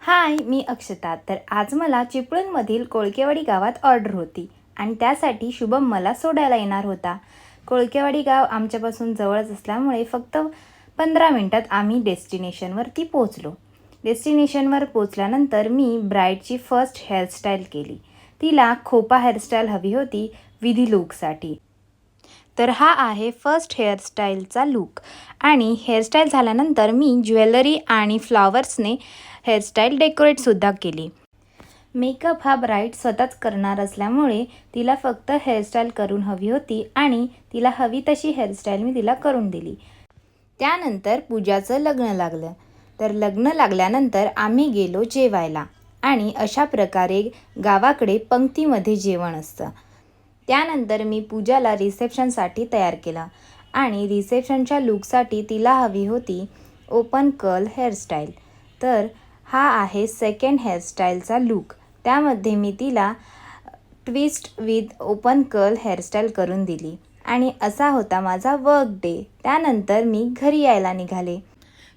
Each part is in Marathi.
हाय, मी अक्षता. तर आज मला चिपळूणमधील कोळकेवाडी गावात ऑर्डर होती आणि त्यासाठी शुभम मला सोडायला येणार होता. कोळकेवाडी गाव आमच्यापासून जवळच असल्यामुळे फक्त 15 मिनिटात आम्ही डेस्टिनेशनवरती पोहोचलो. डेस्टिनेशनवर पोचल्यानंतर मी ब्राईडची फर्स्ट हेअरस्टाईल केली. तिला खोपा हेअरस्टाईल हवी होती विधी लूकसाठी. तर हा आहे फर्स्ट हेअरस्टाईलचा लूक आणि हेअरस्टाईल झाल्यानंतर मी ज्वेलरी आणि फ्लॉवर्सने हेअरस्टाईल डेकोरेटसुद्धा केली. मेकअप हा ब्राईड स्वतःच करणार असल्यामुळे तिला फक्त हेअरस्टाईल करून हवी होती आणि तिला हवी तशी हेअरस्टाईल मी तिला करून दिली. त्यानंतर पूजाचं लग्न लागलं. तर लग्न लागल्यानंतर आम्ही गेलो जेवायला आणि अशा प्रकारे गावाकडे पंक्तीमध्ये जेवण असतं. त्यानंतर मी पूजाला रिसेप्शनसाठी तयार केलं आणि रिसेप्शनच्या लूकसाठी तिला हवी होती ओपन कर्ल हेअरस्टाईल. तर हा आहे सेकंड हेअरस्टाईलचा लूक. त्यामध्ये मी तिला twist with open curl hairstyle करून दिली आणि असा होता माझा वर्क डे. त्यानंतर मी घरी यायला निघाले.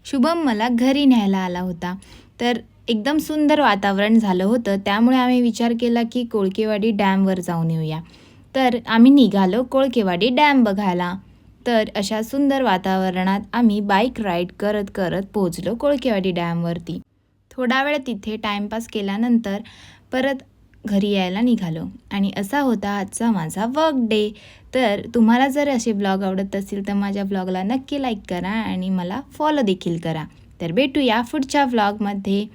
शुभम मला घरी न्यायला आला होता. तर एकदम सुंदर वातावरण झालं होतं, त्यामुळे आम्ही विचार केला की कोळकेवाडी डॅमवर जाऊन येऊया. तर आम्ही निघालो कोळकेवाडी डॅम बघायला. तर अशा सुंदर वातावरणात आम्ही बाईक राईड करत करत पोहोचलो कोळकेवाडी डॅमवरती. थोडा वेळ तिथे टाईमपास केल्यानंतर परत घरी यायला निघालो आणि असा होता आजचा माझा वर्क डे. तर तुम्हाला जर असे ब्लॉग आवडत असतील तर माझ्या ब्लॉगला नक्की लाईक करा आणि मला फॉलो देखील करा. तर भेटूया पुढच्या व्लॉगमध्ये.